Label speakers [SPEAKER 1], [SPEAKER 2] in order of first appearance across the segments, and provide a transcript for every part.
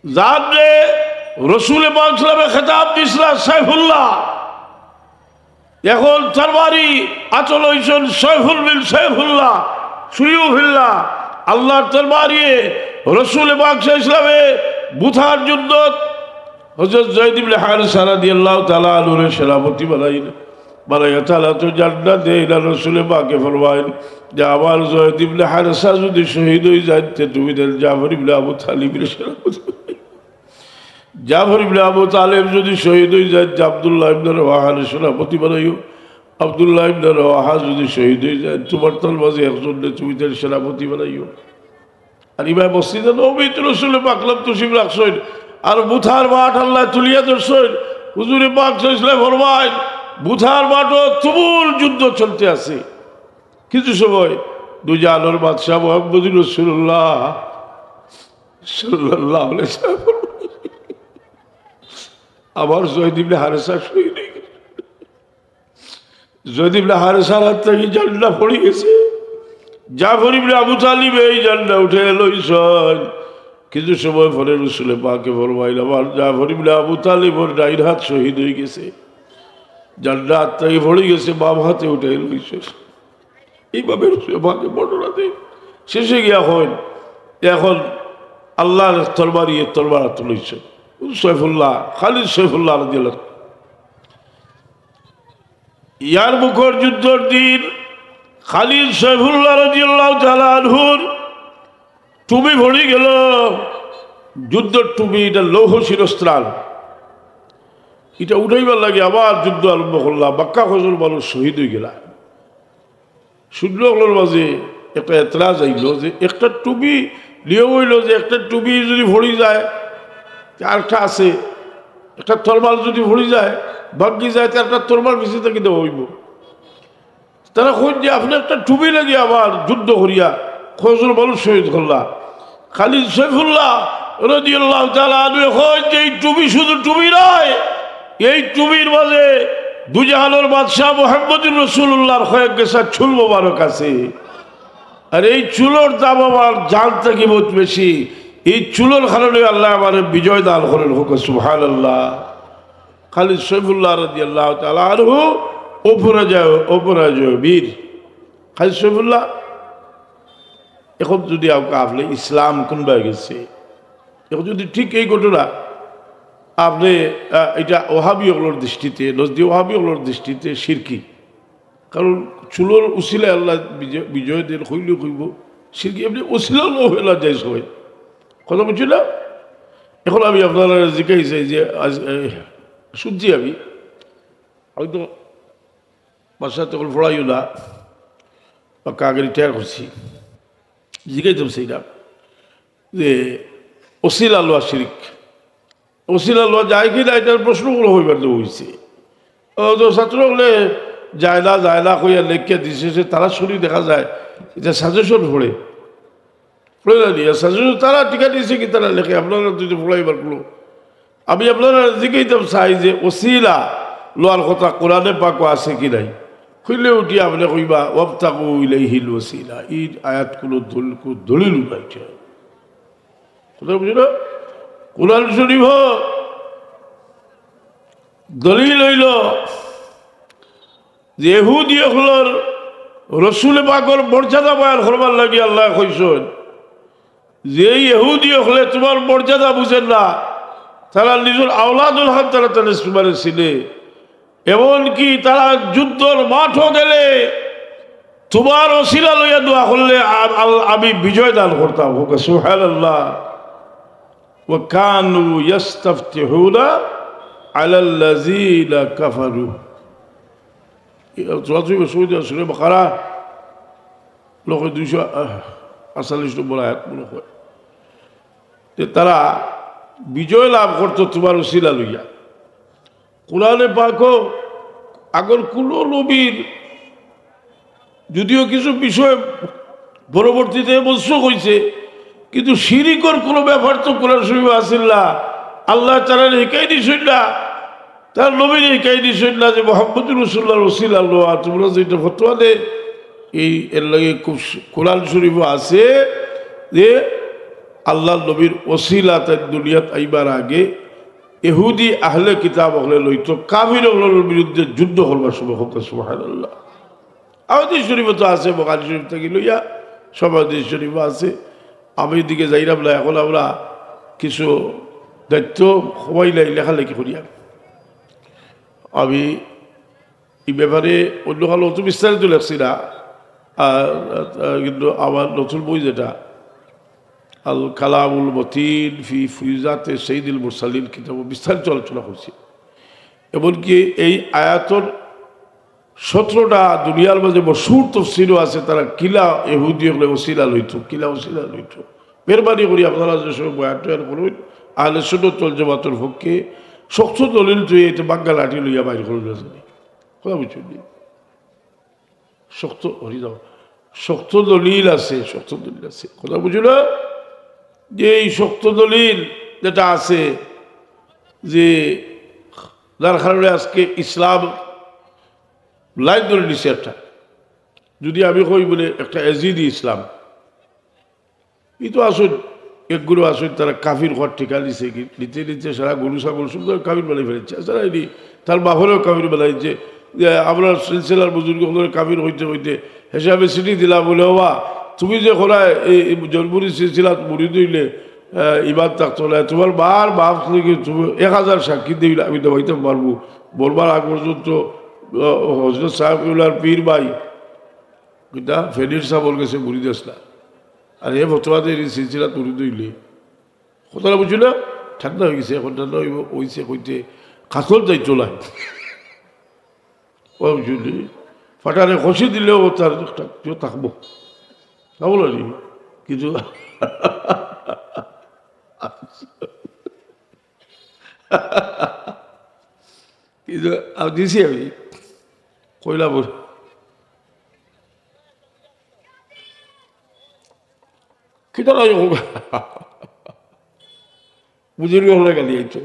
[SPEAKER 1] যার যে রসুল পাক সাল্লামে খেতাব দিছিল সাইফুল্লাহ, এখন তরবারি আচল হইছেন সাইফুল বিন সাইফুল্লাহ সুয়ুফিল্লাহ। আল্লাহর তরবারি রসুল পাক ইসলামে বুথার যুদ্ধ হযরত যায়েদ ইবনে হারিসা রাদিয়াল্লাহু তাআলা আনহুর সেনাপতি বানাইয়া তাআলা তো জান্নাত দেন। রসুল পাকে ফরমায়েন যে আমার যায়েদ ইবনে হারিসা যদি শহীদ হয়ে যায় তুমি দেন জাফর ইবনে আবু তালিবের সেনাপতি। জাফর ইবনে আবু তালেব যদি শহীদ হয়ে যায় আব্দুল্লাহ ইবনে রওয়াহার সেনাপতি বানাইও। আব্দুল্লাহ ইবনে রওয়াহা যদি শহীদ হয়ে যায় তোমার তলবাজি একজন তুমি তার সেনাপতি বানাইও। আর ইমাম মসজিদে নববীতে রসুল পাক তশরিফ রাখছেন আর বুথার মাঠ আল্লাহ তুলিয়া ধরছেন। হুজুরে পাক সাল্লাল্লাহু ফরমায় বুথার মাঠও তুমুল যুদ্ধ চলতে আছে। কিছু সময় দুই আলোর বাদশাহ মুহাম্মদুর রাসূলুল্লাহ সাল্লাল্লাহু আলাইহি ওয়াসাল্লাম আবার যায়েদ ইবনে হারিসা শহীদ হয়ে গেছে। যায়েদ ইবনে হারিসার হাত থেকে জান্না পড়ে গেছে। জাফর ইবনে আবু তালিব এই জান্না উঠে লইছেন। কিছু সময় পরে রসুল পাকে ফরমাইল আমার জাফর ইবনে আবু তালিব ওর ডাইন হাত শহীদ হয়ে গেছে, জান্না হাত থেকে পড়ে গেছে, বাম হাতে উঠে লইছে। এইভাবে রসুল পাকে বর্ণনা দেয়। শেষে গিয়া হন এখন আল্লাহর তরবারি তরবার হাতে লইছে সাইফুল্লাহ খালিদ সাইফুল্লাহ রাদিয়াল্লাহু। ইয়ার মুখর যুদ্ধের দিন খালিদ সাইফুল্লাহ রাদিয়াল্লাহু তাআলা আনহুর টুপি ভরে গেল। যুদ্ধের টুপি, এটা লৌহ শিরস্ত্রাণ, এটা উঠাইবার লাগে আবার যুদ্ধ আরম্ভ করলাম। বাক্কা খজর মানুষ শহীদ হয়ে গেলা। সূর্যগুলোর মাঝে একটা এতরাজ আইল যে একটা টুপি নিয়ম হইল যে একটা টুপি যদি ভরি যায় আরেকটা আছে, একটা তরমাল যদি ভরি যায় ভাগ্যি যায় তো একটা তরমাল বেশি থেকে দেওয়া হইব। তারা খোঁজ যে আপনি একটা টুপি লাগে আবার যুদ্ধ করিয়া খজর মানুষ শহীদ করলা। খালিদ সাইফুল্লাহ রাদিয়াল্লাহু তাআলা আনহু খোঁজ যে এই টুপি শুধু টুপি নয়, এই টুপির মাঝে দুজাহানের বাদশাহ মুহাম্মদুর রাসূলুল্লাহর কয়েক গেছা চুল মোবারক আছে। আর এই চুলোর দাম আমার জান থেকে বহুত বেশি। এই চুলোর কারণে আল্লাহ আমার বিজয় দান করেন, হোক সুবহানাল্লাহ। খালিদ সাইফুল্লাহ রাদিয়াল্লাহু তাআলা আনহু অপরাজয় বীর খালিদ সাইফুল্লাহ। এখন যদি আপনি ইসলাম কোনবা গেছে, এখন যদি ঠিক এই ঘটনা আপনি এটা ওহাবিগুলোর দৃষ্টিতে নজদি ওহাবিগুলোর দৃষ্টিতে শিরকি, কারণ চুলোর উসিলায় আল্লাহ বিজয় দেন হইলে হইব শিরকি। আপনি উসিলা হইলা যাই সবাই কথা বলছি না। এখন আমি আপনারা জিজ্ঞাসা যে আজ শুনছি আমি হয়তো বাসায় তখন পড়াইও না বা কাকে রিটায়ার করছি, জিজ্ঞাইতাম সেইটা যে ওসিলা লোয়া শিরিক, ওসিলা লোয়া যায় কি না এটার প্রশ্নগুলো হইবার হয়েছে। তো ছাত্র হলে যায় না কইয়া লেখিয়া দিছে, তারা শুনি দেখা যায় এটা সাজেশন পড়ে না নিয়ে সাজেশন তারা টিকা দিয়েছে কি তারা লেখে। আপনারা যদি পড়াইবার গুলো আমি আপনারা জিজ্ঞাইতাম চাই যে ওসিলা লোয়ার কথা কোরআনে পাকও আছে কি নাই। খুইলে উঠি আপনি কইবা ওয়াবতাগু ইলাইহিল ওসিলা, এই আয়াতগুলো দলিল উঠাইছে। কথা বুঝি না, কোরআন শরীফ দলিল হইল যে ইহুদি হলর রসুল পাকর মর্যাদা বয়ান করবার লাগি আল্লাহ কইছেন যে ইহুদি হলে তোমার মর্যাদা বুঝেন না, তারা নিজের আওলাদুল হক তারা তোমার ছিলে, এমনকি তারা যুদ্ধর মাঠও গেলে তোমার ওসিলা লইয়া দোয়া করলে আমি বিজয় দান করতাম। হোক সুবহানাল্লাহ। ওয়া কানু ইস্তাফতিহুনা আলাল্লাযিনা কাফারু। সৌদি আসলে বাকারা লোক 248 নম্বর আয়াত মনে হয় যে তারা বিজয় লাভ করতো তোমার ওসিলা লইয়া। কোরআনে পাকও আগর কোনো নবীর যদিও কিছু বিষয় পরবর্তীতে মনসুখ হয়েছে, কিন্তু শিরিকর কোনো ব্যাপার তো কোরআন শরীফে আসিল না। আল্লাহ তারা একাই দিছেন না, তার নবীর একাই দিছেন না যে মুহাম্মদুর রাসূলুল্লাহর ওসিলা লওয়া। তোমরা যেটা ফতোয়া দে এই এর লাগে খুব কোরআন শরীফে আছে যে আল্লাহ নবীর ওসিলাতে দুনিয়াত আইবার আগে ইহুদি আহলে কিতাব হলে লইত কাফির হলের বিরুদ্ধে যুদ্ধ করবার সময় হোক সুবহানাল্লাহ। হাদিস শরীফ তো আছে, বুখারী শরীফ থেকে লইয়া সব হাদিস শরীফ আছে। আমি এদিকে যাইলাম না, এখন আমরা কিছু দায়িত্ব সবাই লেখালেখি করি। আমি এই ব্যাপারে অন্য কালো অত বিস্তারিত লেখছি না, কিন্তু আমার নতুন বই যেটা আল কালামুল মতিন ফি ফুইজাতে সৈয়দুল মুরসালিন কিতাব বিস্তারিত আলোচনা করছি। এমনকি এই আয়াতর 17টা দুনিয়ার মাঝে মশহুর তাফসীরও আছে। তারা কিলা ইহুদি হলে ওসিলা লইত, কিলা ওসিলা লইত। মেহরবানি করি আপনারা যে সব বয়ান টয়ান করুন, আহলে সুন্নাত ওয়াল জামাতের পক্ষে শক্ত দলিল তুই এটা বাঙ্গা লাঠি লইয়া বাইর করুন না জানি কথা বুঝছেন। শক্ত হরি যাও, শক্ত দলিল আছে, শক্ত দলিল আছে কথা বুঝল। যে এই শক্ত দলিল যেটা আছে যে যার কারণে আজকে ইসলাম লাইন ধরে নিচ্ছে একটা, যদি আমি কই বলে একটা এজিদি ইসলাম, এই তো আসুন একগুলো আসুন তারা কাফির ঘর ঠিকা দিছে, নিতে নিতে সারা গরু ছাগল সুন্দর কাফির বানিয়ে ফেলেছে। সারা এটি তার বাহরেও কাফির বানাইছে। যে আমরা সিলসিলার বুজুর্গ কাফির হইতে হইতে হিসাবে সিটি দিলাম বলে হওয়া তুমি যে খোলায় এই জলপুরি সিলসিলা মুড়ি দিলে ইবাদ থাকতো না, তোমার বার বাপ থেকে তুমি 1000 সাক্ষী দিলে আমি দেখাইতে পারবো। বলবার আগ পর্যন্ত হজরত সাহেবুল্লাহর পীর ভাই কিতা ফেডির সাহেব গেছে মুড়ি দেশ না, আর এ বর্তমানে এই সিলসিলা মুড়ি দিলে কথাটা বুঝি না। ঠান্ডা হয়ে গেছে, এখন ঠান্ডা হইব হয়েছে কইতে কাতল যাই চলায় ও বুঝলি ফাটারে খসি দিলেও তার কেউ থাকবো তা বলো কিছু কিন্তু দিছি আমি কইলা বল কিতা বুঝুর্গ হলে গেলি এই তো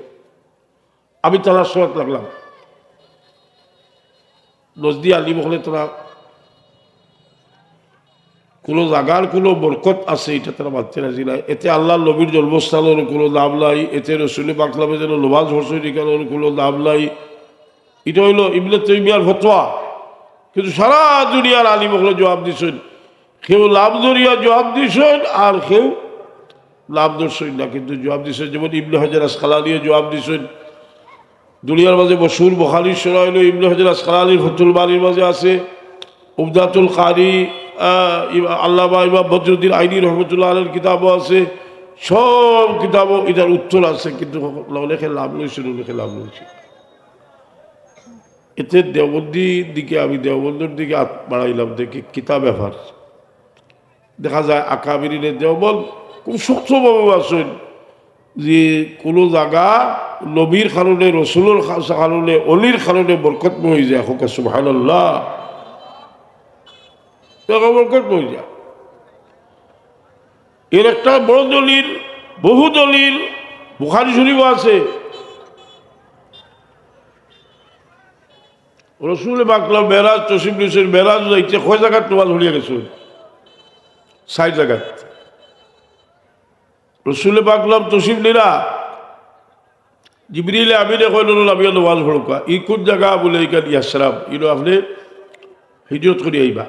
[SPEAKER 1] আমি তার সোয়াত লাগলাম নজদি আলিম হলে তারা কোনো জাগার কোনো বরকত আছে এটা তারা মানতে রাজি নাই। এতে আল্লাহ নবীর জন্মস্থানের কোনো দাম নাই, এতে রসুল পাকলামে যেন নমাজ হরসই নিকানোর কোনো দাম নাই। এটা হইল ইবনে তাইমিয়ার ফতোয়া। কিন্তু সারা দুনিয়ার আলিম হলে জবাব দিছেন, কেউ লাভ দরিয়া জবাব দিছেন আর কেউ লাভ দর্শন না, কিন্তু জবাব দিছেন। যেমন ইবনে হাজার আসকালানিও জবাব দিছেন। দুনিয়ার মাঝে মশহুর বুখারীর সূরা হইল ইবনে হাজার আসকালানির ফাতুল বারীর মাঝে আছে, উবদাতুল কারি আল্লামা ইমাম বদরুদ্দিন আইনি রহমতুল্লাহ আলাইহির কিতাবও আছে। সব কিতাবও এটার উত্তর আছে, কিন্তু লেখে লাভ লইছে, লেখে লাভ লইছে। এতে দেওবন্দির দিকে আমি দেওবন্দের দিকে হাত বাড়াইলাম, দেখি কিতাব ব্যাপার দেখা যায় আকাবিরিনে দেওবন্দ খুব শক্তভাবে আছেন যে কোনো জায়গা নবীর কারণে রসুলের কারণে অলির কারণে বরকতময় হয়ে যায়। হোক সুবহানাল্লাহ, বরকতময় হয়ে যায়। এর একটা বড় দলিল, বহু দলিল বুখারী শরীফ আছে। রসুল পাকলাম মেরাজ তশরিফ নিয়েছেন, মেরাজ যাইতে কয় জায়গার তোমার হলিয়া গেছে 60 জায়গার। রসুল পাকলাম তশরিফ নিরা জিবরিল আমিনে কইল আমি নমাজ পড়কা, ই কোন জায়গা বলে এইখান ইয়াসরাব, ইনো আপনি হিজরত করে আইবা।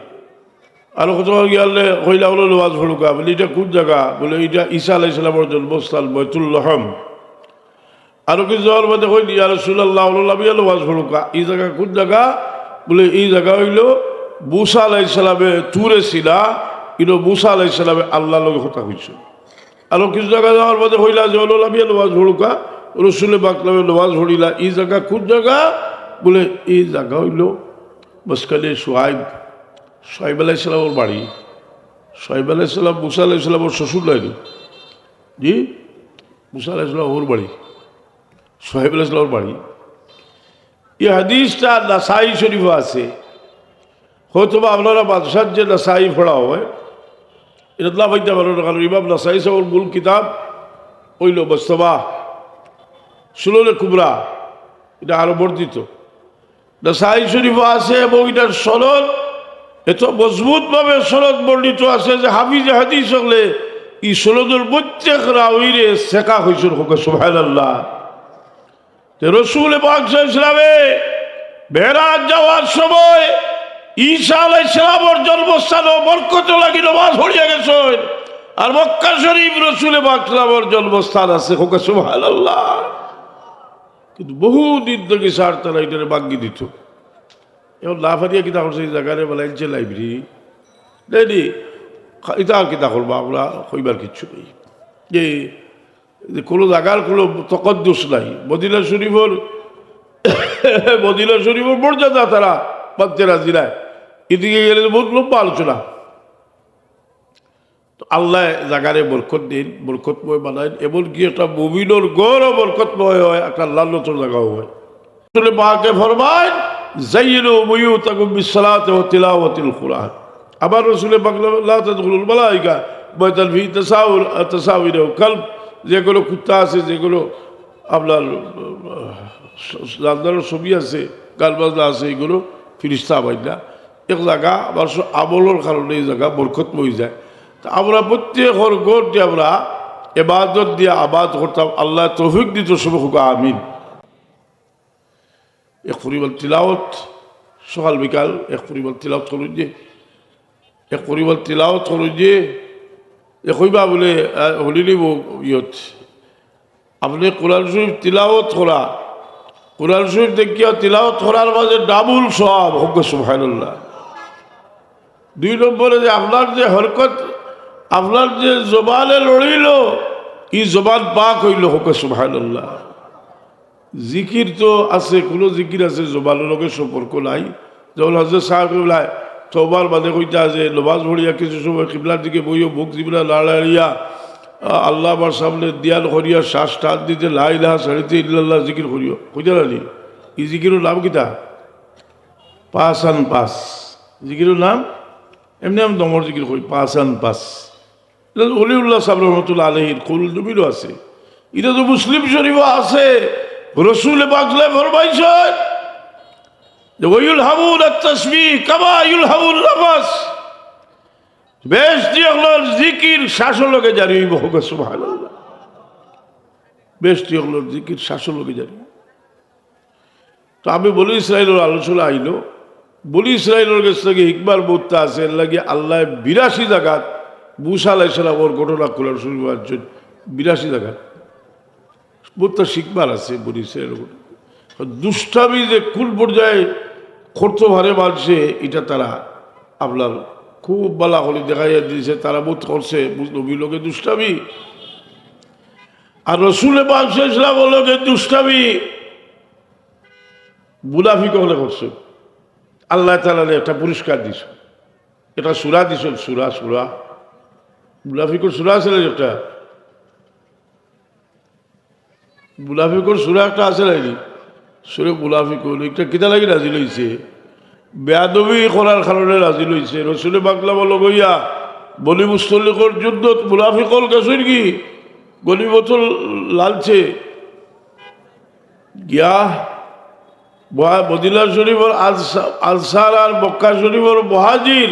[SPEAKER 1] আর কোথাও গিয়ালে কইলা হলো নমাজ পড়কা বলে এটা কোন জায়গা বলে এটা ঈসা আলাইহিস সালামের জন্মস্থান বাইতুল লাহম। আরো কিছু যাওয়ার মধ্যে কই ইয়া রাসূলুল্লাহ আমি নমাজ পড়কা, এই জায়গা কোন জায়গা বলে এই জায়গা হইল মুসা আলাইহিস সালামে তুরে ছিলা, ইনো মুসা আলাইহিস সালামে আল্লাহর লগে কথা কইছে। আরো কিছু জায়গা যাওয়ার মধ্যে কইলা যে হলো আমি নমাজ পড়কা, রসুলে বাকলামে নমাজ পড়িলা, এই জায়গা কোন জায়গা বলে এই জায়গা হইল মসকালে সোহাইব, সোহাইব আলাইহিস সালামের বাড়ি। সোহাইব আলাইহিস সালাম মুসা আলাইহিস সালামের শ্বশুর লাইনি, জি মুসা আলাইহিস সালাম ওর বাড়ি, সোহাইব আলাইহিস সালামের বাড়ি। এই হাদিসটা নাসাই শরীফে আছে। হয়তো বা আপনারা বাদশার যে নাসাই পড়া হয় এটা না পাইতে পারেন, কারণ ইমাম নাসাই সাহেবের মূল কিতাব হইল মুস্তাবা সুননে কুবরা, এটা আরো বর্ধিত। নাসাই শরীফ আছে এবং এটার সনদ এত মজবুত ভাবে সনদ বর্ণিত আছে যে হাফিজে হাদিস হলে ই 16 জন প্রত্যেক রাউইরে শেখা হয়েছিল সুবহানাল্লাহ। রসুল পাক সাল্লাল্লাহু আলাইহি ওয়াসাল্লামে মেরাজ যাওয়ার সময় ঈসা আলাইহিস সালামের জন্মস্থান বরকত লাগি নামাজ পড়িয়া গেছেন, আর মক্কা শরীফ রসুল পাক সাল্লামের জন্মস্থান আছে সুবহানাল্লাহ। কিন্তু বহু দিন থেকে স্যার তারা এটারে বাঙ্গি দিত। এখন না ফারিয়া কিতা করছে এই জায়গায় বলাইছে লাইব্রেরি দেয়নি, এটা আর কিতা করবো আমরা কইবার কিচ্ছু নেই। যে কোনো জায়গার কোনো তকদ্দুস নাই। মদিনা শরীফের মর্যাদা তারা মানতে রাজি নাই। এদিকে গেলে বহুত লম্বা আলোচনা। তো আল্লাহ জায়গারে বরকত দিন, বরকতময় বানায়, এমনকি একটা মুমিনের গৌরব বরকতময় হয়, একটা লাল্লতর জায়গাও হয়। মাকে ফরমায় যাইয়িনু বুয়ুতাকুম বিসসালাতি ওয়া তিলাওয়াতিল কুরআন। আবার রাসূলে পাক লা তাদখুলুল মালায়েকা বাইতান ফি তাসাউর কালব, যেগুলো কুত্তা আছে, যেগুলো আপনার জানদার ছবি আছে, গালবাজনা আছে, এগুলো ফিরিস্তা হয় না। এক জায়গা আবার আমলের কারণে এই জায়গা বরকতময় যায়। তা আমরা প্রত্যেকের গড়টি আমরা ইবাদত দিয়ে আবাদ করতাম। আল্লাহ তৌফিক দিত সব হোক আমিন। এক পরিবার তিলাওয়াত সকাল বিকাল এক পরিবার তিলাওয়াত করুন, যে এক পরিবার তিলাওয়াত করুন, যে একইবা বলে হলিনি ইয়ত আপনি কোরআন শরীফ তিলাওয়াত করা, কোরআন শরীফ দেখিয়া তিলাওয়াত করার মাঝে ডাবল সওয়াব হোক সুবহানাল্লাহ। 2 নম্বরে যে আপনার যে হরকত, আপনার যে জবানে লড়িল, ই জবান পাক হইল হোক সুবহানাল্লাহ। জিকির তো আছে, কোনো জিকির আছে জবানের লগে সম্পর্ক নাই। যেমন হজরত সাহেব কিবলায় তওবার বাদে কইতা যে নমাজ পড়িয়া কিছু সময় কিবলার দিকে বইও বুক জিবলা লাড়াইয়া আল্লাহ আমার সামনে দিয়াল করিয়া শ্বাস টান দিতে লা ইলাহা ইল্লাল্লাহ জিকির করিও কইতা জানি। ই জিকিরের নাম কিতা? পাঁচান পাঁচ জিকিরের নাম। এমনি আমি দমর জিকির করি পাঁচান পাঁচ। অলিউল্লাহ সাহেব রহমতুল্লাহ আলাইহির কুল নবীরও আছে, এটা তো মুসলিম শরীফও আছে। রসুল পাক ফরমাইছেন যে ওয়ায়ুলহামুন আত-তাসবিহ কামা ইউলহামুন নাফাস, বেশটি হলোর জিকির শ্বাসের লগে জারি হইব হোক সুবহানাল্লাহ। বেশটি হলোর জিকির শ্বাসের লগে জারি। তো আমি বলি ইসরায়েলের আলোচনা আইলো, বলি ইসরায়েলের কাছ থেকে হিকমার বোধটা আছে, এর লাগে আল্লাহ 82 জায়গাত মুসা আলাইহিস সালামের ঘটনা কোরআন শরীফের জন্য 82 জায়গাত বোধটা শিখবার আছে। বলি ইসরায়েলের দুষ্টামি যে কোন পর্যায়ে করতে পারে মানুষে, এটা তারা আপনার খুব বালা হলে দেখাইয়া দিয়েছে। তারা বোধ করছে নবীর লোকে দুষ্টামি, আর রসুলে পাক ইসলামের লোকে দুষ্টামি মুনাফিক হলে করছে। আল্লাহ তাআলা একটা পুরস্কার দিছ, এটা সূরা দিছ, সূরা মুনাফিকের সূরা আছে না, একটা মুনাফিকের সূরা একটা আছে নাকি, সূরা মুনাফিক একটা কিতা লাগি নাজিল হইছে, বেয়াদবি করার কারণে নাজিল হইছে। রসুলে পাকলা বলো গইয়া বলি মুস্তলিকর যুদ্ধত মুনাফিকল গেছেন কি গলি বোতল লালছে গিয়া মদিনা শরীফের আনসার আর মক্কা শরীফের মুহাজির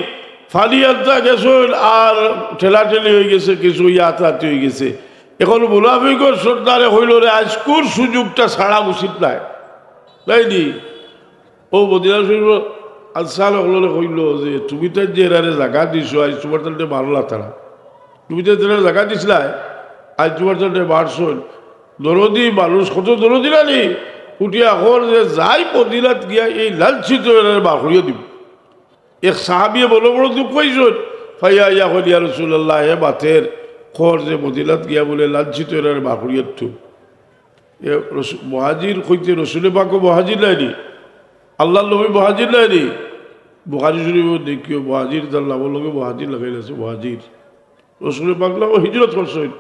[SPEAKER 1] ফালিয়াত্তা গেছেন, আর ঠেলাঠেলি হয়ে গেছে, কিছু ইয়াতাতি হয়ে গেছে। এখন মুনাফিকর সর্দারে হইল রে আজকুর সুযোগটা ছাড়া উচিত নাই, তাইনি? ও মদিনা শরীফের আনসার হলে কইল যে তুমি তো যে এরারে জায়গা দিছো, আজ তোমার তাহলে মারলা তারা, তুমি তো এরা জায়গা দিছিলা, আজ তোমার তাহলে মারছল। দরদি মানুষ কত দরদি নানি উঠিয়া এখন যে যাই মদিনাত গিয়া এই লালচিত বার করিয়া দিব। এক সাহাবিয়ে বড় বড় দুঃখ পাইছেন, ফাইয়া ইয়া হলিয়া রসুল্লাহ হে বাতের খর যে মদিনাত গিয়া বলে লাঞ্ছিত এরারে বার করিয়া থু। এ মহাজির কইতে রসুলে পাকও মহাজির নাইনি, আল্লাহ নবী মহাজির নাইনি। বুখারী শরীফ দেখিও মহাজির তার নামের লগে মহাজির লাগাই আছে, মহাজির রসুলে পাকলা হিজরত করছেন।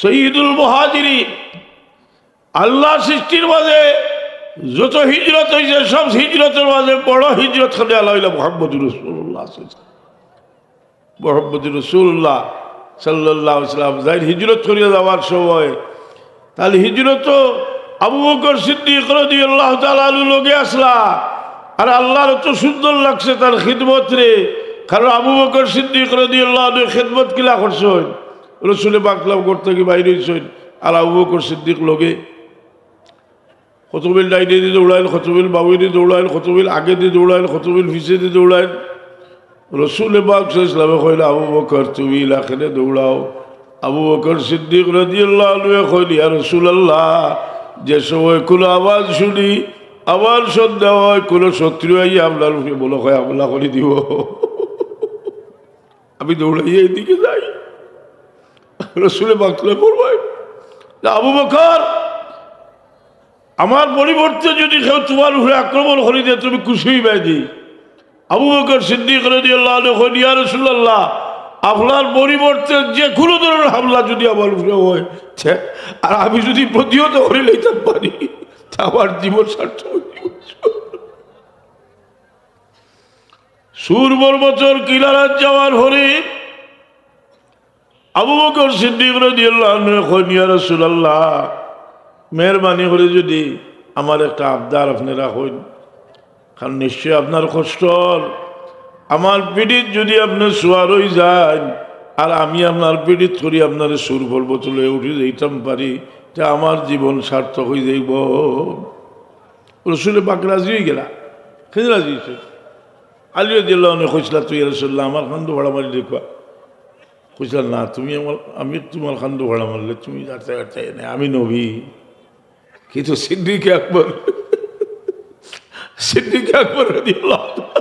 [SPEAKER 1] সৈয়দুল মুহাজিরিন, আল্লাহ সৃষ্টির মাঝে যত হিজরত হয়েছে সব হিজরতের মাঝে বড় হিজরত খানে আল্লাহ মুহাম্মদুর রাসূলুল্লাহ, মুহাম্মদুর রাসূলুল্লাহ সাল্লাল্লাহু আলাইহি ওয়াসাল্লাম যাই হিজরত করিয়া যাওয়ার সময়, তাহলে হিজরত আবু বকর সিদ্দিক রাদিয়াল্লাহু তাআলা আনহু লগে আসলা, আর আল্লাহর তো সুন্দর লাগছে তার খিদমত রে। কারণ আবু বকর সিদ্দিক রাদিয়াল্লাহু আনহু খিদমত কিলা করছেন, রসুলে বাকলাম করতে কি বাইরে হয়েছেন আর আবু বকর সিদ্দিক লগে খতবিল ডাইনে দিয়ে দৌড়াইল, খতবিল বাবু দিয়ে দৌড়াইল, খতবিল আগে দিয়ে দৌড়াইল, খতবিল পিছিয়ে দিয়ে দৌড়াইল। রসুলে পাক ইসলামে কইল আবু বকর তুমি লাখেনে দৌড়াও। আবু বকর সিদ্দিক রাদিয়াল্লাহু আনহু কইল ইয়া রাসূলুল্লাহ, যে সময় কোনো আওয়াজ শুনি আবার সন্ধ্যা হয়, কোনো শত্রু আইয়া আপনার উপরে বলো হয় হামলা করে দিব, আমি দৌড়াইয়া এইদিকে যাই। রসুলে বাকলে বলবেন আবু বকর, আমার পরিবর্তে যদি কেউ তোমার উপরে আক্রমণ করে দেয় তুমি খুশি হইবে জি? আবু বকর সিদ্দিক রাদিয়াল্লাহু আনহু কইল ইয়া রাসূলুল্লাহ, আপনার পরিবর্তে যে কোনো ধরনের হামলা যদি আমার উপরে হয় আর আমি যদি প্রতিহত করে লইতে পারি তা আমার জীবন সার্থক। সুর বছর কিলারাত যাওয়ার পরে আবু বকর সিদ্দিক রাদিয়াল্লাহু আনহু কইল ইয়া রাসূলুল্লাহ, মেহরবানি করে যদি আমার একটা আবদার আপনারা হইন, কারণ নিশ্চয় আপনার কষ্ট, আমার পিঠিত যদি আপনি শোয়ার হয়ে যান আর আমি আপনার পিঠিত করি আপনার সুর বলবো চলে উঠে যেতাম পারি, তা আমার জীবন সার্থক হয়ে যাইব। রসুলে পাক রাজি হয়ে গেলা, খেয়ে রাজি হয়েছে। আলী রাদিয়াল্লাহু আনহু কইছিলা তুই রাসূলুল্লাহ আমার খান্দ ভাড়া মারি দেখবা, কইছিলাম না তুমি আমার, আমি তোমার খান্দ ভাড়া মারলে তুমি যাতে যাতে না, আমি নবী। কিন্তু সিদ্দিক আকবর রাদিয়াল্লাহু তাআলা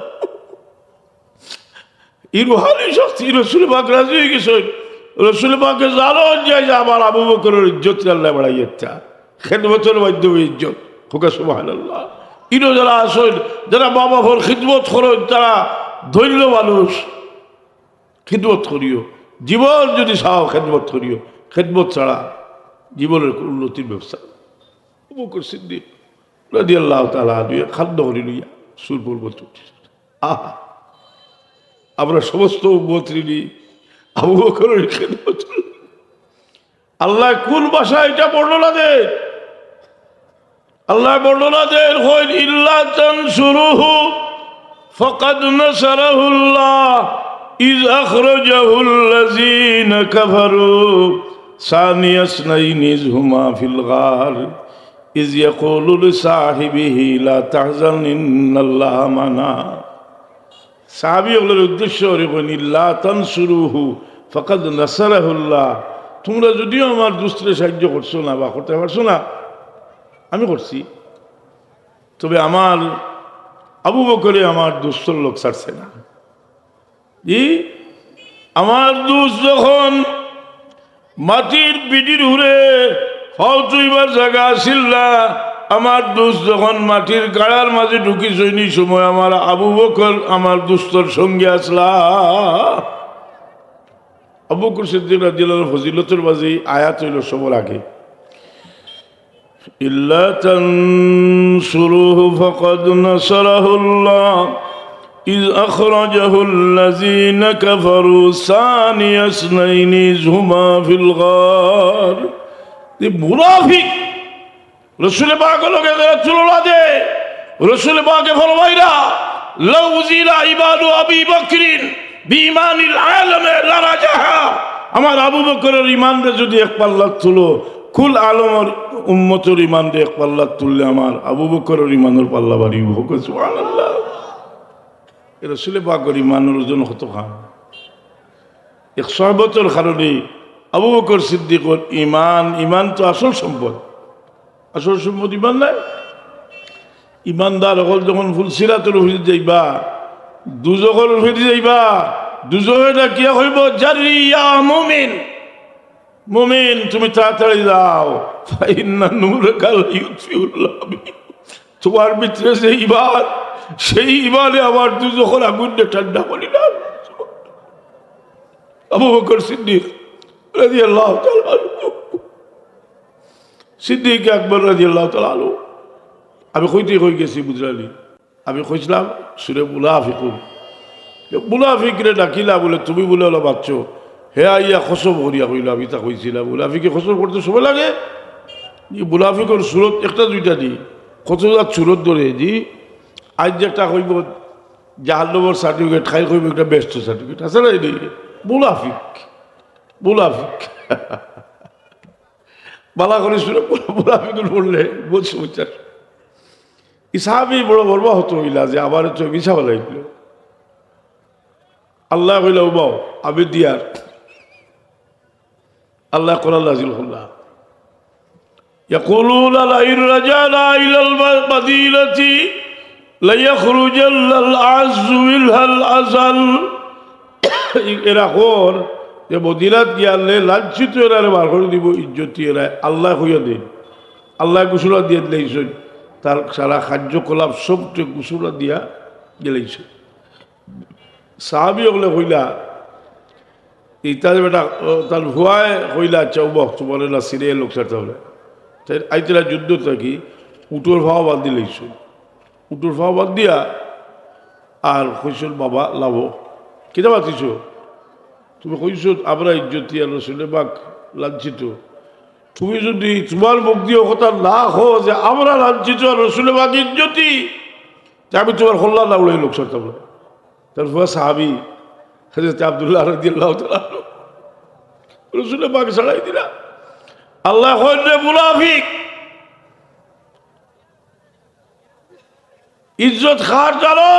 [SPEAKER 1] ইরুহানি শক্তি রসুল পাক রাজি হয়ে গেছে। রসুল পাকে জানো যায় যে আমার আবু বকরের ইজ্জত আল্লাহ বাড়াইয়া, খেদমতের মাধ্যমে ইজ্জত হোকা সুবহানাল্লাহ। ইনো যারা আসেন, যারা বাবা ভোর খিদমত করেন, তারা ধৈর্য মানুষ। খিদমত করিও, জীবন যদি চাও খেদমত করিও, খেদমত ছাড়া জীবনের উন্নতির ব্যবস্থা। আবু বকর সিদ্দিক রাদিয়াল্লাহু তাআলা আনহু খাদ্য করি লইয়া সুর পূর্ব আহা, আমরা সমস্ত উম্মত ঋণী আবু বকরের খেদমত। আল্লাহ কোন ভাষায় এটা বর্ণনা দেন? আল্লাহ বর্ণনা দেন হইল ইল্লা তানসুরুহু ফাকাদ নাসারাহুল্লাহ ইয আখরাজাহুল্লাযীনা কাফারু সানিয়া ইসনাইনি ইয হুমা ফিল গার ইয ইয়াকুলু লিসাহিবিহি লা তাহজান ইন্নাল্লাহা মা'না। সাহাবীদের উদ্দেশ্য ইল্লা তানসুরুহু ফাকাদ নাসারাহুল্লাহ, তোমরা যদিও আমার দুষ্টরে সাহায্য করছো না বা করতে পারছো না, আমি করছি, তবে আমার আবু বকরে আমার দুস্তর লোক ছাড়ছে না। জি, আমার দুষ যখন মাটির পিটির ঘুরে হইবার জায়গা আসিল না, আমার দুষ যখন মাটির গাড়ার মাঝে ঢুকি সৈনি সময় আমার আবু বকর আমার দুস্তর সঙ্গে আসলা। আবু বকর সিদ্দিক রাদিয়াল্লাহু আনহু ফজিলতের মাঝে আয়াত হইল সবার আগে ইল্লা তানসুরুহু ফাকাদ নাসারাহুল্লাহ ইয আখরাজাহুল্লাযীনা কাফারু সানিয়া ইসনাইনি ইয হুমা ফিল গার। মুনাফিক রসুল পাক লোকে চুলা দে, রসুল পাকে ফরমাইরা লাউ উযিলা ইবাদু আবি বকরিন বিঈমানিল আলামে লারাজাহা, আমার আবু বকরের ঈমানরে যদি এক পাল্লা তুলো, কুল আলমের উম্মতের ঈমানরে এক পাল্লা তুললে আমার আবু বকরের ঈমানের পাল্লা বাড়িব। সুবহানাল্লাহ। রসুল পাকের ঈমানের ওজন কত খান? 100 বছর কারণে আবু বকর সিদ্দিকর ঈমান, ঈমান তো আসল সম্পদ, আসল সম্পদ ঈমান নাই। ঈমানদার হল যখন ফুলসিরাতের উপরে যাইবা, দুজখের উপরে যাইবা, দুজখে ডাকিয়া হইব জারিয়া মুমিন, মুমিন তুমি তাড়াতাড়ি যাও, ফাইন্না নূরাকা লা ইউতফিউল্লাহ বিহি, তোমার ভিতরে যে ঈমান, সেই ঈমানে আমার দুজখের আগুনটা ঠান্ডা করি না। আবু বকর সিদ্দিক রাদিয়াল্লাহু তাআলা আনহু, সিদ্দিক আকবর রাদিয়াল্লাহু তাআলা আনহু, আমি কইতে কই গেছি বুঝলালি, আমি কইছিলাম সূরা মুনাফিকুন, মুনাফিকরে ডাকিলা বলে তুমি বলে হলো বাচ্চ, হে আইয়া খসব করিয়া কইল, আমি তা কইছিলাম মুনাফিকে খসব করতে সময় লাগে। মুনাফিকর সুরত একটা দুইটা দি কতটা সুরত ধরে দি, আজ যে একটা কইব জাহান্নামের সার্টিফিকেট, খাই কইব একটা বেস্ট সার্টিফিকেট আছে না, এদিকে মুনাফিক, মুনাফিক বালা করে শুনে মুনাফিকুল পড়লে বলছে বুঝার ইসাহাবি বড় মর্মাহত হইলা যে আবার তো মিছা বলাইল আল্লাহ হইলা উবাও আমি দিয়ার আল্লাহ কোরআন নাযিল করলা يقولون لئن رجعنا إلى المدينة ليخرجن الأعز منها الأذل এরা কোন যে মদিনাত গিয়ালে লাঞ্ছিত এরা বার করে দিব ইজ্জতি এরা আল্লাহ হইয়া দিন আল্লাহ ঘোষণা দিয়ে দিলেইছেন তার সারা কার্যকলাপ সবটে ঘোষণা দিয়া গেলেইছে সাহাবি হলে হইলা এই তার বেটা তার ভুয়ায় হইলা চৌবক তোমার না সিরিয়াল লোক সারতে হলে তাই আইতরা যুদ্ধ থাকি উটোর ভাও বাদ দিলেইছে উটোর ভাও বাদ দিয়া আর কইসল বাবা লাভ কেটা বাতিছ তুমি কইস আমরা ইজ্জতি আর রসুলে বাক লাঞ্ছিত তুমি যদি তোমার মুখ দিয়ে কথা না হো যে আমরা লাঞ্ছিত আর রসুলে বাক ইজ্জতি আমি তোমার হল্লা না উড়ে লোক সরতাম না তার ভুয়া সাহাবি হযরত আব্দুল্লাহ রাদিয়াল্লাহু তাআলা রসুলে বাক ছাড়াই দিলা আল্লাহ কইলে মুনাফিক ইজ্জত খার জানো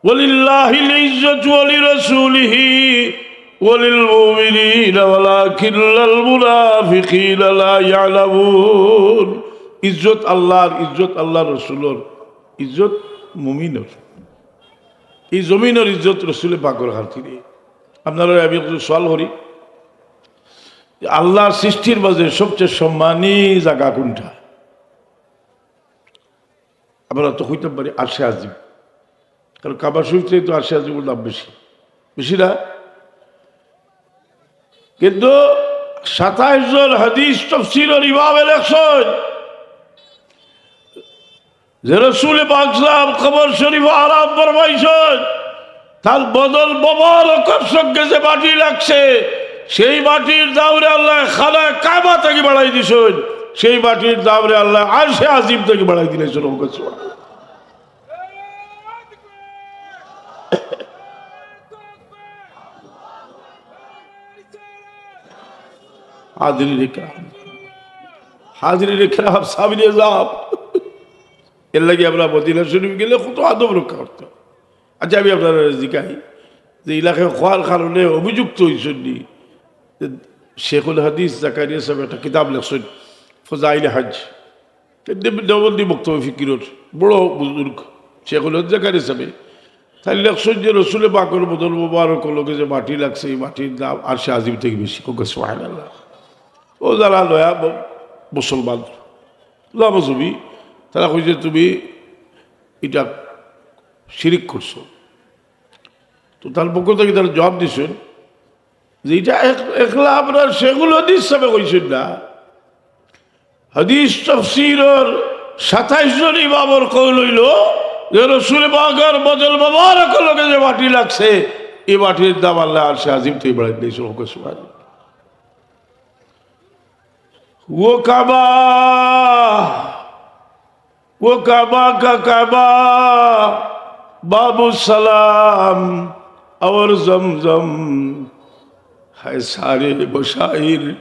[SPEAKER 1] ওয়ালিল্লাহিল ইজ্জাতু ওয়ালিরাসূলিহি ওয়ালিলমুমিনিন ওয়ালাকিন্নাল মুনাফিকিনা লা ইয়ালামুন ইজ্জত আল্লাহর ইজ্জত আল্লাহর রাসূলের ইজ্জত মুমিনের এই জমিনের ইজ্জত রাসূলে পাকের খাতিরে আপনারা আমি একটু সওয়াল করি আল্লাহর সৃষ্টির মাঝে সবচেয়ে সম্মানী জায়গা কোনটা আমরা তো হইতে পারি আরশে আজিম কারণ কাবা শরীফ থেকে তো আরশে আজিমের দাম বেশি বেশি না কিন্তু 27 জন হাদিস তাফসীরের ইমাম লেখছেন যে রাসূল পাক সাল্লাল্লাহু কবর শরীফ আরাম ফরমাইছেন তার বদল মোবারকের সঙ্গে যে মাটি লাগছে সেই মাটির দাওরে আল্লাহ খানা কাবা থেকে বাড়াই দিছেন সেই মাটির দাওরে আল্লাহ আরশে আজিম থেকে বাড়াই দিলেছেন হাজির ইকরাম সাবিরে যাব এর লাগে আমরা মদিনা শরীফ গেলে কত আদব রক্ষা করতে আচ্ছা আমি আপনারা জিজ্ঞাসি যে এলাকায় হওয়ার কারণে অভিযুক্ত হয়েছেন শেখুল হাদিস জাকারিয়া সাহেব একটা কিতাব লেখছেন ফজাইল হজ দেওবন্দি বক্তব্য ফিকিরর বড় বুজুর্গ শেখুল হজ জাকারিয়া সাহেব তাই লেখছেন যে রসুলে পাকের বদল মোবারক লোকে যে মাটি লাগছে এই মাটির দাম আরশে আজিম থেকে বেশি কোকে সুবহানাল্লাহ ও যারা লয়া মুসলমান লাভজবি তারা কইছে তুমি এটা শিরিক করছো তো তার পক্ষ থেকে তারা জবাব দিচ্ছেন যে এটা একলা আপনার সেগুলো হাদিস হিসাবে কইছেন না হাদিস তাফসীরের 27 জন ইমামের কওল হইল যে রাসূল পাকের বদল মোবারক লোকে যে মাটি লাগছে এই মাটির দাম আল্লাহ আরশে আজিম থেকে বাড়াই দিয়েছেন ওকে সুবহানাল্লাহ वो काबा का काबा बाबू सलाम और जमजम है सारे बशाइर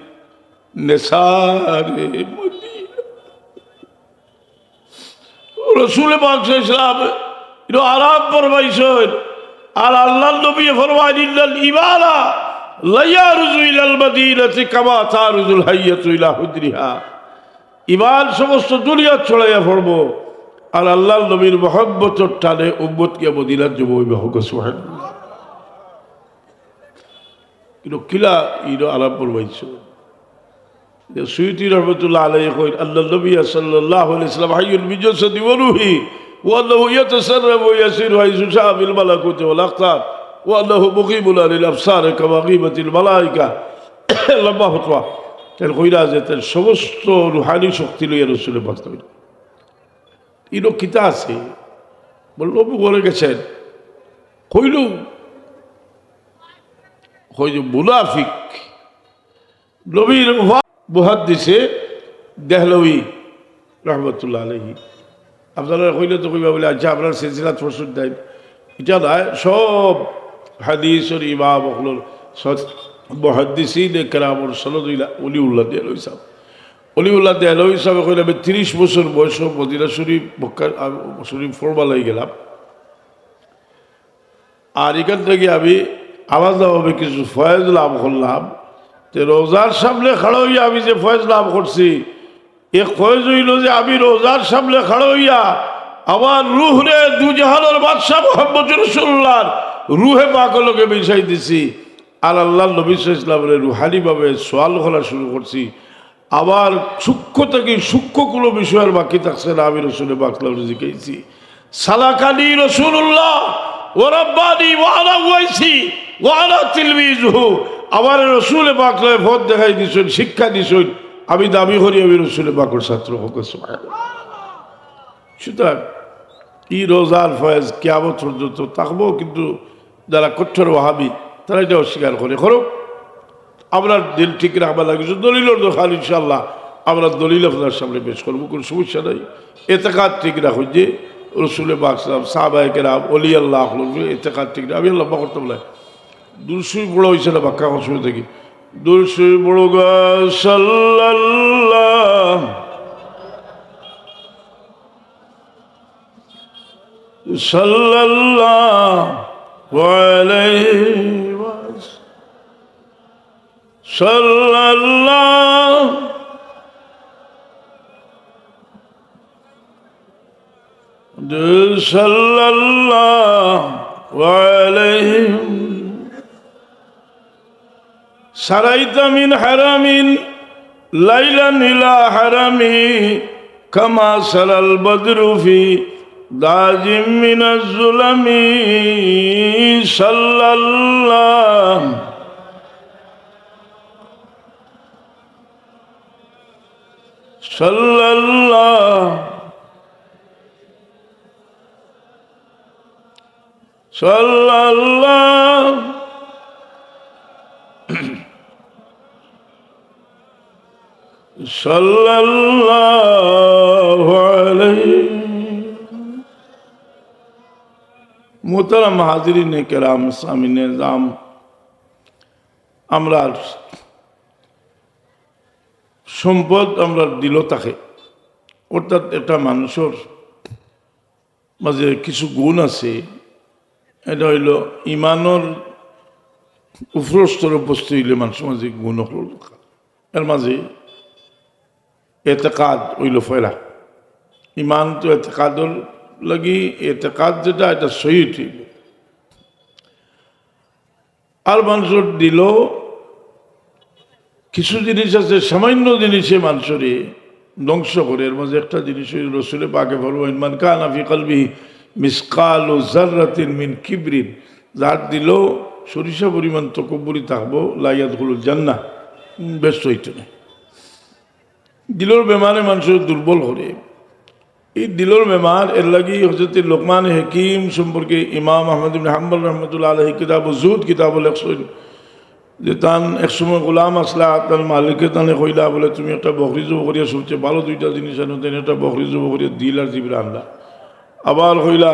[SPEAKER 1] निसारे मदीना रसूल पाक सल्लल्लाहु अलैहि वसल्लम आराम फरमाइছেন আর আল্লাহর নবী ফরমাইলেন ইবারা লায়ারুজু ইলাল মাদিনাতি কামা তারুজুল হাইয়াতু ইলা হুদরিহা ইমান সমস্ত দুনিয়া ছড়াইয়া পড়বো আর আল্লাহর নবীর মহব্বতের টানে উম্মতকে মদিনার যাব হোক সুবহানাল্লাহ কিন্তু কিলা ইনো আরাম ফরমাইছো যে সুয়ুতি রহমাতুল্লাহ আলাইহি কইন আল্লাহ নবী সাল্লাল্লাহু আলাইহি ওয়াসাল্লাম হাইয়ুল বিজাসদি ওয়া রূহি ওয়া আল্লাহু ইয়াতাসাররাফু ওয়া ইয়াসিরু হাইসু শাআ বিল মালাকুতি ওয়াল আখতার وأنه مغيب للأبصار كما غيبت الملائكة لما فتوى তেল কইরা যে তেল সমস্ত রুহানি শক্তি লইয়া রসুলের বাস্তব ইনো কিতা আছে বলল বলে গেছেন কইল কই যে মুনাফিক নবীর মুহাদ্দিসে দেহলভী রহমতুল্লাহ আলাইহি আপনারা কইলে তো কইবা বলে আচ্ছা আপনার সিলসিলা প্রস্তুত দেয় এটা নয় সব হাদিসের ইমাম হল মুহাদ্দিসিন কেরামর সনদুল্লাহ অলিউল্লাহ দেহলভী সাহেব, অলিউল্লাহ দেহলভী সাহেব কইলে আমি 30 বছর বয়স মদিনা শরীফ মক্কা শরীফ ফরমালাই গেলাম। আর এখান থেকে আমি আলাদাভাবে কিছু ফয়েজ লাভ করলাম। যে রোজার সামনে খাড়া হইয়া আমি যে ফয়েজ লাভ করছি, এ ফয়েজ হইল যে আমি রোজার সামনে খাড়া হইয়া আমার রুহ রে দুজাহানের বাদশাহ মুহাম্মদ রাসূলুল্লাহর রুহে পাকলকে মিশাই দিছি। আর আল্লাহ নবী সাল্লাল্লাহু আলাইহি ওয়াসাল্লামের রুহানিভাবে সোয়াল করা শুরু করছি। আবার সূক্ষ্ম থেকে সূক্ষ্ম কোনো বিষয়ের বাকি থাকছে না, আমি রসুলের বাকলাম শিখেছি। সালাকানি রাসূলুল্লাহ ও রাব্বানি ওয়া আনা ওয়াইসি ওয়া আনা তিলমিজুহু। আমার রসুলের বাকলায় পথ দেখাই দিছেন, শিক্ষা দিছেন। আমি দাবি করি আমি রসুলের বাকর ছাত্র হোক। সুতরাং এই রোজার ফয়েজ কিয়ামত পর্যন্ত থাকবো, কিন্তু যারা কঠোর ওয়াহাবি তারা এটা অস্বীকার করে করুক। আমরা দিল ঠিক রাখবার লাগে দলিলের দোকান, ইনশাল্লাহ আমরা দলিল আপনার সামনে পেশ করবো, কোনো সমস্যা নাই। এতেকাদ ঠিক রাখুন যে রসুল পাক সাহাবায়ে কেরাম অলি আল্লাহ এতেকাদ ঠিক রাখ। আমি আল্লাহ করতে বলে দুরসুই বড় হয়েছে না বাক্কা শুরু থেকে দুরসুই বড় গা সাল্লাল্লাহ সাল্লাল্লাহু আলাইহি সাল্লাল্লাহু সাল্লাল্লাহু আলাইহি সারাইতা মিন হারামিন লাইলান ইলা হারামি কামা সারাল বদরু ফি দাজিম মিনাজ জুলামি সাল্লাল্লাহু সাল্লাল্লাহু সাল্লাল্লাহু সাল্লাল্লাহু আলাইহি। মোহতারাম হাজিরিনে কেরাম সামিনে জাম, আমরা সম্পদ আমরা দিল থাকে, অর্থাৎ একটা মানুষের মাঝে কিছু গুণ আছে। এটা হইল ইমানের উপরস্তর বস্তু হইলে মানুষের মাঝে গুণ হল, এর মাঝে এতেকাদ হইল ফেরা। ইমান তো এতেকাদর লাগি, এতেকাদ যেটা এটা শহীদ হইল। আর মানুষের দিল কিছু জিনিস আছে, সামান্য জিনিসে মানুষের ধ্বংস করে। এর মাঝে একটা জিনিস হইল রসুলে পাকে বলবো মান কানা ফি কলবিহি মিসকালু যাররাতিন মিন কিবরিন, যার দিল সরিষা পরিমাণ তকব্বুরি থাকবো লা ইয়াদখুলুল জান্নাহ, ব্যস্ত হইতে নেই। দিলর বেমারে মানুষের দুর্বল করে। এই দিলর বেমার এর লাগি হযরত লোকমান হাকিম সম্পর্কে ইমাম আহমদ ইবনে হাম্বল রহমতুল্লাহ আলাইহি কিতাব যুহদ কিতাব লেখছেন যে তান একসময় গোলাম আসলা তার মালিকে তানে কইলা বলে তুমি একটা বকরি জব করিয়া সবচেয়ে ভালো দুইটা জিনিস আনো, তেন একটা বকরি জব করিয়া দিল আর জিবরা আনলা। আবার কইলা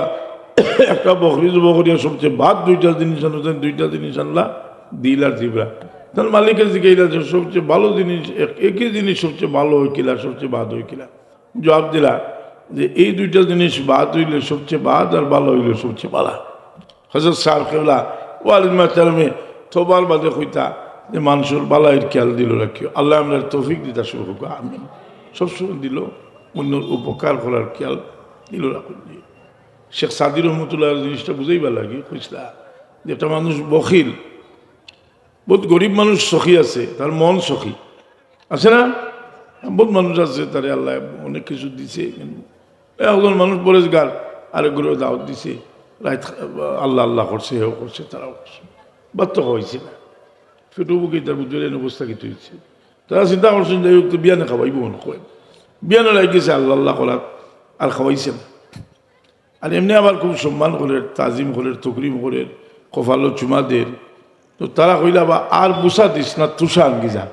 [SPEAKER 1] একটা বকরি জব করিয়া সবচেয়ে বাদ দুইটা জিনিস আনো, তেন দুইটা জিনিস আনলা দিল আর জিবরা। তার মালিকের জিজ্ঞাসা যে সবচেয়ে ভালো জিনিস একই জিনিস সবচেয়ে ভালো হয় কিলা, সবচেয়ে বাদ হয় কিলা? জবাব দিলা যে এই দুইটা জিনিস বাদ হইলে সবচেয়ে বাদ, আর ভালো হইলে সবচেয়ে ভালো। হযরত সাহেব কেবলা ওয়ালিমা চালমে তোবার বাদে কইতা যে মানুষের বালাইয়ের খেয়াল দিল রাখিও। আল্লাহ আমরা তৌফিক দিতা শুরু হোক, আমিন। সবসময় দিল অন্যর উপকার করার খেয়াল দিল রাখুন। শেখ সাদি রহমতুল্লাহ জিনিসটা বুঝাইবার লাগে কইসলা যে একটা মানুষ বখিল, বহুত গরিব মানুষ সখী আছে, তার মন সখী আছে না? বহুত মানুষ আছে তারে আল্লাহ অনেক কিছু দিছে, একজন মানুষ পরেশগার আরেকগুলো দাওয়াত দিছে, রাত আল্লাহ আল্লাহ করছে, হেও করছে, তারাও করছে, বাধ্য হয়েছে না ফেটুবুকে তার বুঝলেন অবস্থা কিছু হয়েছে। তারা চিন্তা করছেন যে তো বিয়ানে খাওয়াইব না, কয় বিয়ানে লাগিয়েছে আল্লাহ আল্লাহ করার, আর খাওয়াইছে না। আর এমনি আবার খুব সম্মান করে, তাজিম করে, তকরিম করে, কফালো চুমা দের। তো তারা কইলা বা আর বুসা দিস না, তুষা আনকি যা।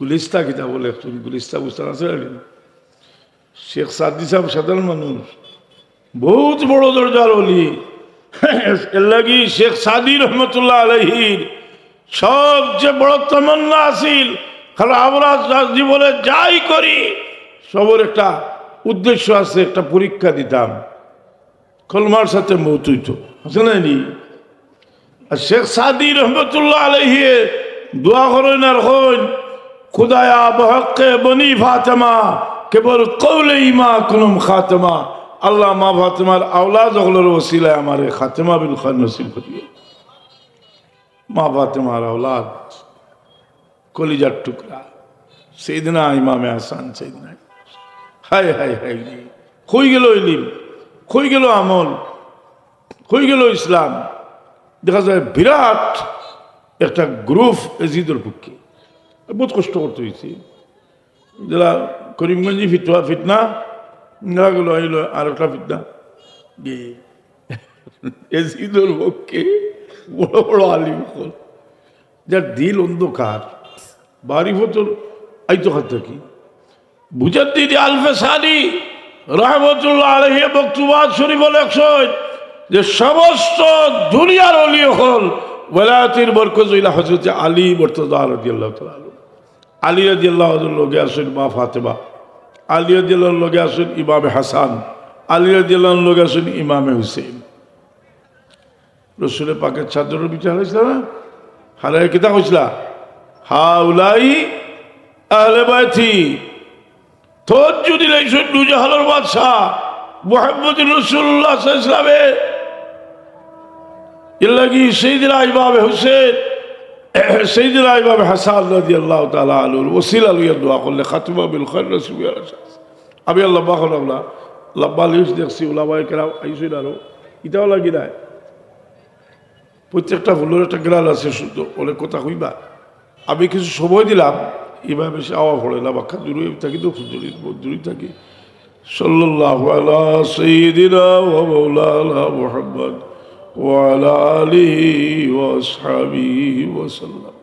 [SPEAKER 1] গুলিস্তা কিতা বলে, গুলিস্তা বুঝতে আছে। শেখ সাদি সাহেব সাধারণ মানুষ, বহুত বড় দরজার অলি। এর লাগি শেখ সাদি রহমতুল্লাহ আলাইহির সবচেয়ে বড় তমন্না আছিল, খালি আমরা জীবনে যাই করি সবর একটা উদ্দেশ্য আছে, একটা পরীক্ষা দিতাম, কলমার সাথে মৌত হইত, জানেনি? আর শেখ সাদি রহমতুল্লাহ আলাইহি দোয়া করেন আর হইন, খুদায়া বহকে বনি ফাতেমা কেবল কৌলে ইমা কুলুম খাতেমা, আল্লাহ মা ফাতেমার আওলাদ ওগুলোর ওসিলায় আমার খাতেমা বিল খান নসিব করিয়ে। মা ফাতেমার আওলাদ কলিজার টুকরা সেইদিনা ইমামে হাসান, সেইদিনা হাই হাই হাই, কই গেল ইলিম, কই গেল আমল, কই গেল ইসলাম। দেখা যায় বিরাট একটা গ্রুপ এজিদের পক্ষে বহুত কষ্ট করতে হয়েছে। যারা করিমগঞ্জি ফিতনা গেল আইল আর একটা ফিতনা এজিদের পক্ষে বড় বড় আলিম হল, যার দিল অন্ধকার, বাড়ি ফতর আইতো হাত থাকি বুঝাদ্দিদ আলফে সানি রহমতুল্লাহ আলাইহি বক্তব্য শরীফ লেখছেন যে সমস্ত দুনিয়ার অলি হল ওয়ালায়াতের বরকত হইলা হযরত আলী মুর্তজা রাদিয়াল্লাহু তাআলা আনহু। আলী রাদিয়াল্লাহু আনহুর লগে আছেন মা ফাতেমা, আলী রাদিয়াল্লাহু লগে আছেন ইমামে হাসান, আলী রাদিয়াল্লাহু লগে আছেন ইমামে হুসেন। রসুলের পাকের চাদরের বিচার হয়েছিল না, হারায় কিতা হয়েছিল, হাউলাই আহলে বাইতি। তোর যদি লাইছেন দুজাহানের বাদশাহ মুহাম্মদ রাসূলুল্লাহ সাল্লাল্লাহু আলাইহি ওয়াসাল্লাম ইল্লাহি সাইয়্যিদুনা ইমাম হুসেন, সাইয়্যিদুনা ইমাম হাসান রাদিয়াল্লাহু তাআলা আনহুর ওসিলা লইয়া দোয়া করলে খাতমা বিল খায়র রাসূলুল্লাহ। আমি আল্লাহ বাহরাল্লাহ লম্বা লিস্ট দেখছি, ওলামায়ে কেরাম আইছেন আরো, ইটাও লাগি নাই। প্রত্যেকটা ভুলের একটা গ্রাল আছে, শুদ্ধ বলে কথা কইবা। আমি কিছু সময় দিলাম, এবার বেশি আওয়া পড়ে না, বাক্কা দূরে থাকি তো দূরে থাকি। সাল্লাল্লাহু আলা সাইয়্যিদিনা ওয়া মাওলানা মুহাম্মদ ওয়া আলা আলিহি ওয়া আসহাবিহি ওয়া সাল্লাম।